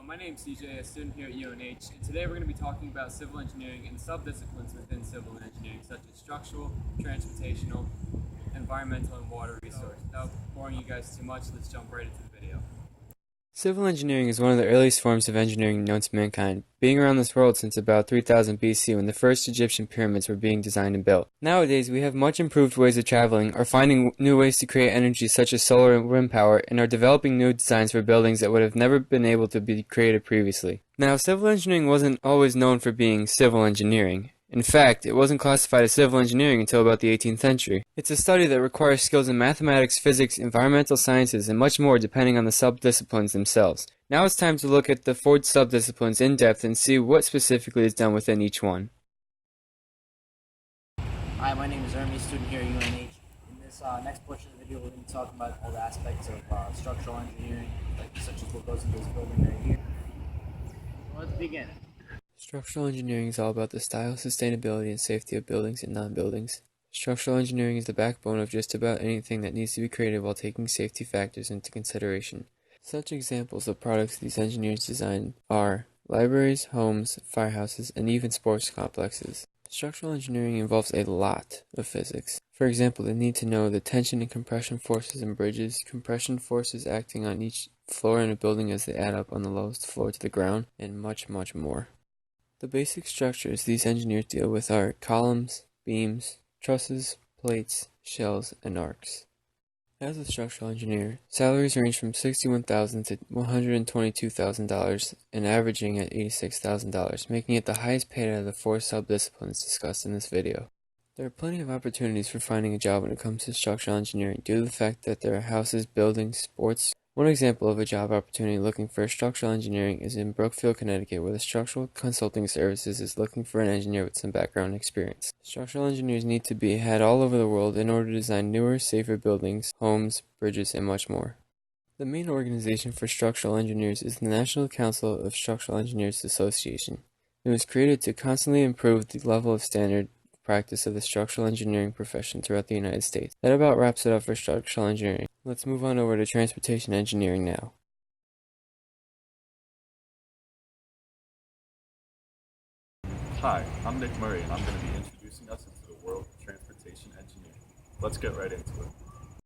My name's CJ, a student here at UNH, and today we're going to be talking about civil engineering and subdisciplines within civil engineering, such as structural, transportational, environmental, and water resources. Without boring you guys too much, let's jump right into the video. Civil engineering is one of the earliest forms of engineering known to mankind, being around this world since about 3000 BC when the first Egyptian pyramids were being designed and built. Nowadays, we have much improved ways of traveling, are finding new ways to create energy such as solar and wind power, and are developing new designs for buildings that would have never been able to be created previously. Now, civil engineering wasn't always known for being civil engineering. In fact, it wasn't classified as civil engineering until about the 18th century. It's a study that requires skills in mathematics, physics, environmental sciences, and much more depending on the subdisciplines themselves. Now it's time to look at the 4 subdisciplines in depth and see what specifically is done within each one. Hi, my name is Ermi, student here at UNH. In this next portion of the video, we're going to be talking about all the aspects of structural engineering, such as what goes into this building right here. So let's begin. Structural engineering is all about the style, sustainability, and safety of buildings and non-buildings. Structural engineering is the backbone of just about anything that needs to be created while taking safety factors into consideration. Such examples of products these engineers design are libraries, homes, firehouses, and even sports complexes. Structural engineering involves a lot of physics. For example, they need to know the tension and compression forces in bridges, compression forces acting on each floor in a building as they add up on the lowest floor to the ground, and much, much more. The basic structures these engineers deal with are columns, beams, trusses, plates, shells, and arcs. As a structural engineer, salaries range from $61,000 to $122,000 and averaging at $86,000, making it the highest paid out of the 4 subdisciplines discussed in this video. There are plenty of opportunities for finding a job when it comes to structural engineering due to the fact that there are houses, buildings, sports. One example of a job opportunity looking for structural engineering is in Brookfield, Connecticut, where the Structural Consulting Services is looking for an engineer with some background experience. Structural engineers need to be had all over the world in order to design newer, safer buildings, homes, bridges, and much more. The main organization for structural engineers is the National Council of Structural Engineers Association. It was created to constantly improve the level of standard practice of the structural engineering profession throughout the United States. That about wraps it up for structural engineering. Let's move on over to transportation engineering now. Hi, I'm Nick Murray, and I'm going to be introducing us into the world of transportation engineering. Let's get right into it.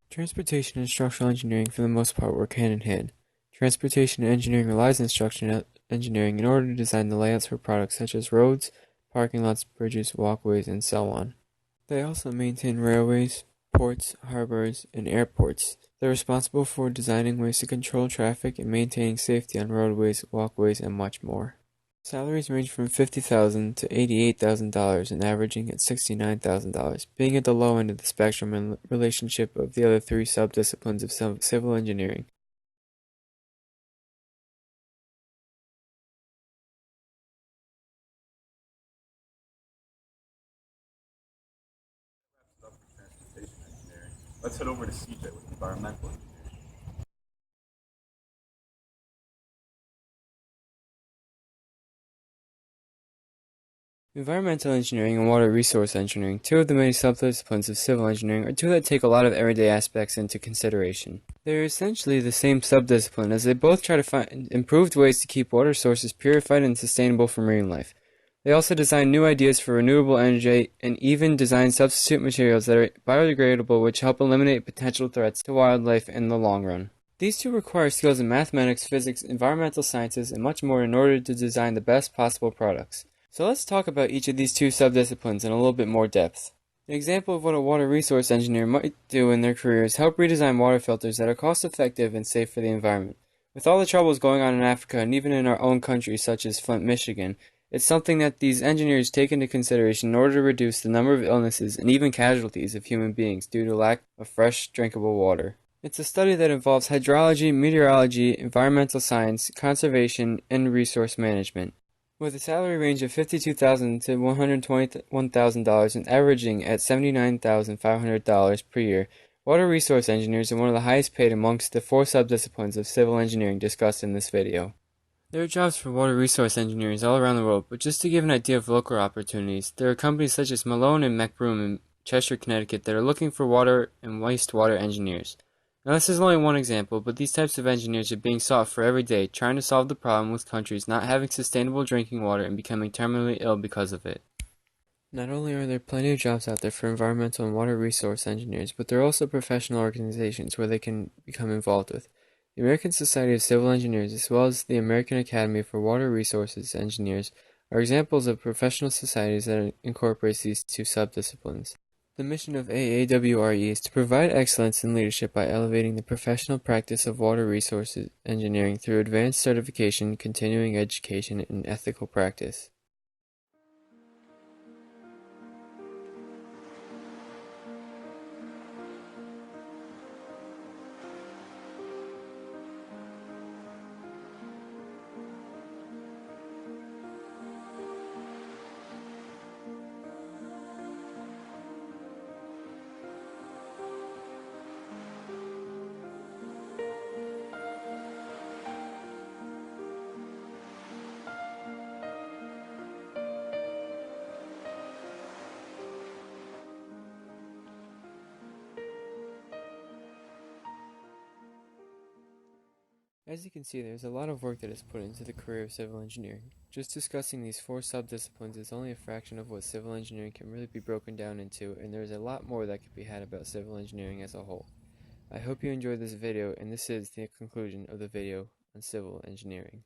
Transportation and structural engineering for the most part work hand in hand. Transportation engineering relies on structural engineering in order to design the layouts for products such as roads, parking lots, bridges, walkways, and so on. They also maintain railways, ports, harbors, and airports. They're responsible for designing ways to control traffic and maintaining safety on roadways, walkways, and much more. Salaries range from $50,000 to $88,000 and averaging at $69,000, being at the low end of the spectrum in relationship of the other 3 subdisciplines of civil engineering. Wraps it up for transportation engineering. Let's head over to CJ with environmental engineering. Environmental engineering and water resource engineering, 2 of the many subdisciplines of civil engineering, are 2 that take a lot of everyday aspects into consideration. They are essentially the same subdiscipline as they both try to find improved ways to keep water sources purified and sustainable for marine life. They also design new ideas for renewable energy and even design substitute materials that are biodegradable which help eliminate potential threats to wildlife in the long run. These 2 require skills in mathematics, physics, environmental sciences, and much more in order to design the best possible products. So let's talk about each of these 2 subdisciplines in a little bit more depth. An example of what a water resource engineer might do in their career is help redesign water filters that are cost-effective and safe for the environment. With all the troubles going on in Africa and even in our own country such as Flint, Michigan, it's something that these engineers take into consideration in order to reduce the number of illnesses and even casualties of human beings due to lack of fresh, drinkable water. It's a study that involves hydrology, meteorology, environmental science, conservation, and resource management. With a salary range of $52,000 to $121,000 and averaging at $79,500 per year, water resource engineers are one of the highest paid amongst the 4 subdisciplines of civil engineering discussed in this video. There are jobs for water resource engineers all around the world, but just to give an idea of local opportunities, there are companies such as Malone and McBroom in Cheshire, Connecticut that are looking for water and wastewater engineers. Now, this is only one example, but these types of engineers are being sought for every day, trying to solve the problem with countries not having sustainable drinking water and becoming terminally ill because of it. Not only are there plenty of jobs out there for environmental and water resource engineers, but there are also professional organizations where they can become involved with. The American Society of Civil Engineers, as well as the American Academy for Water Resources Engineers, are examples of professional societies that incorporate these two subdisciplines. The mission of AAWRE is to provide excellence in leadership by elevating the professional practice of water resources engineering through advanced certification, continuing education, and ethical practice. As you can see, there's a lot of work that is put into the career of civil engineering. Just discussing these four subdisciplines is only a fraction of what civil engineering can really be broken down into, and there's a lot more that could be had about civil engineering as a whole. I hope you enjoyed this video, and this is the conclusion of the video on civil engineering.